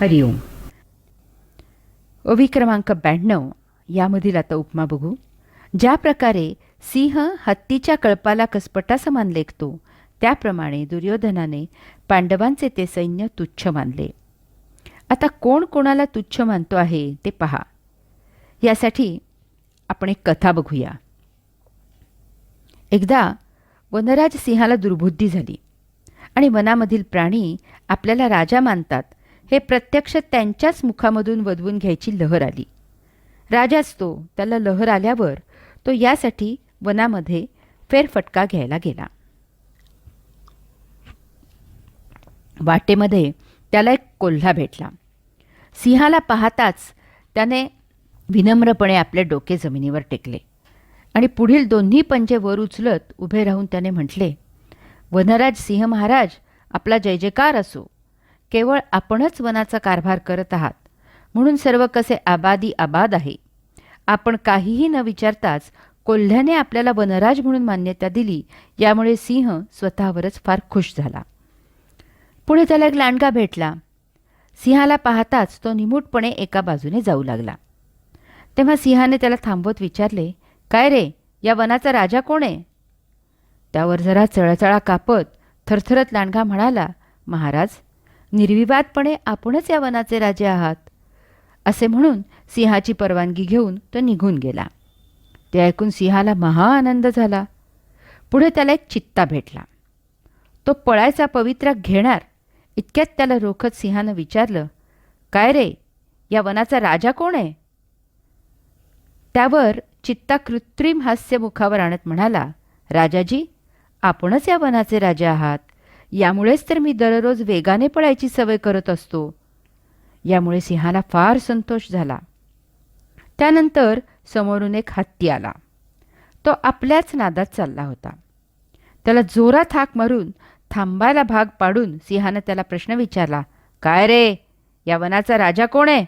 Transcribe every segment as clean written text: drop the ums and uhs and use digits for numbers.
हरिओम. ओवी क्रमांक 92 यामधील आता उपमा बघू. ज्या प्रकारे सिंह हत्तीच्या कळपाला कसपटासमान लेखतो, त्याप्रमाणे दुर्योधनाने पांडवांचे ते सैन्य तुच्छ मानले. आता कोण कोणाला तुच्छ मानतो आहे ते पहा. यासाठी आपण एक कथा बघूया. एकदा वनराज सिंहाला दुर्बुद्धी झाली आणि वनामधील प्राणी आपल्याला राजा मानतात हे प्रत्यक्ष त्यांच्याच मुखामधून वदवून घ्यायची लहर आली. राजाच तो, त्याला लहर आल्यावर तो यासाठी वनामध्ये फेरफटका घ्यायला गेला. वाटेमध्ये त्याला एक कोल्हा भेटला. सिंहाला पाहताच त्याने विनम्रपणे आपले डोके जमिनीवर टेकले आणि पुढील दोन्ही पंजे वर उचलत उभे राहून त्याने म्हटले, वनराज सिंह महाराज, आपला जय जयकार असो. केवळ आपणच वनाचा कारभार करत आहात म्हणून सर्व कसे आबादी आबाद आहे. आपण काहीही न विचारताच कोल्ह्याने आपल्याला वनराज म्हणून मान्यता दिली, यामुळे सिंह स्वतःवरच फार खुश झाला. पुढे त्याला एक लांडगा भेटला. सिंहाला पाहताच तो निमूटपणे एका बाजूने जाऊ लागला. तेव्हा सिंहाने त्याला थांबवत विचारले, काय रे, या वनाचा राजा कोण आहे? त्यावर जरा चळचळा कापत थरथरत लांडगा म्हणाला, महाराज, निर्विवादपणे आपणच या वनाचे राजे आहात. असे म्हणून सिंहाची परवानगी घेऊन तो निघून गेला. ते ऐकून सिंहाला महा आनंद झाला. पुढे त्याला एक चित्ता भेटला. तो पळायचा पवित्रा घेणार इतक्यात त्याला रोखत सिंहानं विचारलं, काय रे, या वनाचा राजा कोण आहे? त्यावर चित्ता कृत्रिम हास्य मुखावर आणत म्हणाला, राजाजी, आपणच या वनाचे राजे आहात. यामुळेच तर मी दररोज वेगाने पळायची सवय करत असतो. यामुळे सिंहाला फार संतोष झाला. त्यानंतर समोरून एक हत्ती आला. तो आपल्याच नादात चालला होता. त्याला जोरात हाक मारून थांबायला भाग पाडून सिंहानं त्याला प्रश्न विचारला, काय रे, या वनाचा राजा कोण आहे?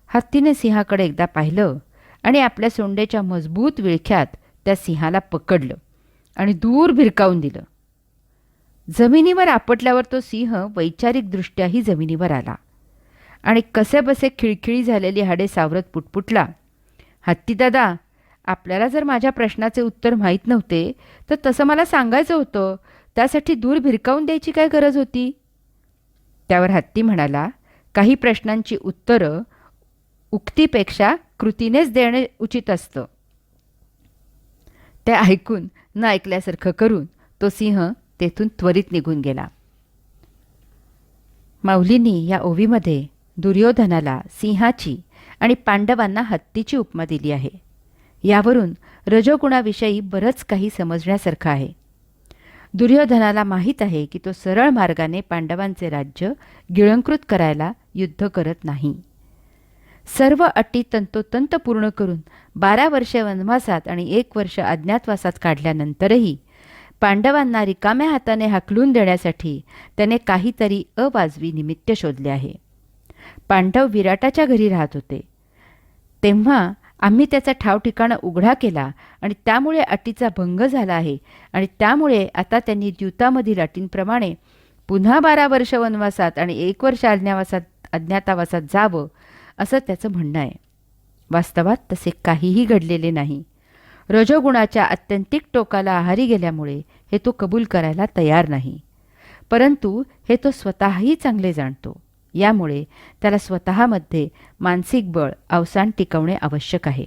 हत्तीने सिंहाकडे एकदा पाहिलं आणि आपल्या सोंडेच्या मजबूत विळख्यात त्या सिंहाला पकडलं आणि दूर भिरकावून दिलं. जमिनीवर आपटल्यावर तो सिंह वैचारिकदृष्ट्याही जमिनीवर आला आणि कसेबसे खिळखिळी झालेली हाडे सावरत पुटपुटला, हत्ती दादा, आपल्याला जर माझ्या प्रश्नाचे उत्तर माहीत नव्हते तर तसं मला सांगायचं होतं. त्यासाठी दूर भिरकावून द्यायची काय गरज होती? त्यावर हत्ती म्हणाला, काही प्रश्नांची उत्तरं उक्तीपेक्षा कृतीनेच देणे उचित असतं. ते ऐकून न ऐकल्यासारखं करून तो सिंह तेथून त्वरित निघून गेला. माऊलींनी या ओवीमध्ये दुर्योधनाला सिंहाची आणि पांडवांना हत्तीची उपमा दिली आहे. यावरून रजोगुणाविषयी बरंच काही समजण्यासारखं आहे. दुर्योधनाला माहीत आहे की तो सरळ मार्गाने पांडवांचे राज्य गिळंकृत करायला युद्ध करत नाही. सर्व अटी तंतोतंत पूर्ण करून 12 वर्षे वनवासात आणि 1 वर्ष अज्ञातवासात काढल्यानंतरही पांडवांना रिकाम्या हाताने हाकलून देण्यासाठी त्याने काहीतरी अवाजवी निमित्त शोधले आहे. पांडव विराटाच्या घरी राहत होते. तेव्हा आम्ही त्याचा ठाव ठिकाणा उघडा केला आणि त्यामुळे अटीचा भंग झाला आहे आणि त्यामुळे आता त्यांनी द्यूतामधील अटींप्रमाणे पुन्हा 12 वर्ष वनवासात आणि 1 वर्ष अज्ञातावासात जावं, असं त्याचं म्हणणं आहे. वास्तवात तसे काहीही घडलेले नाही. रजोगुणाच्या आत्यंतिक टोकाला आहारी गेल्यामुळे हे तो कबूल करायला तयार नाही. परंतु हे तो स्वतःही चांगले जाणतो. यामुळे त्याला स्वतःमध्ये मानसिक बळ अवसान टिकवणे आवश्यक आहे.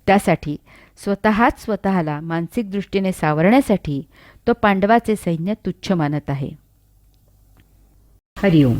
त्यासाठी स्वतःच स्वतःला मानसिक दृष्टीने सावरण्यासाठी तो पांडवाचे सैन्य तुच्छ मानत आहे. हरिओम.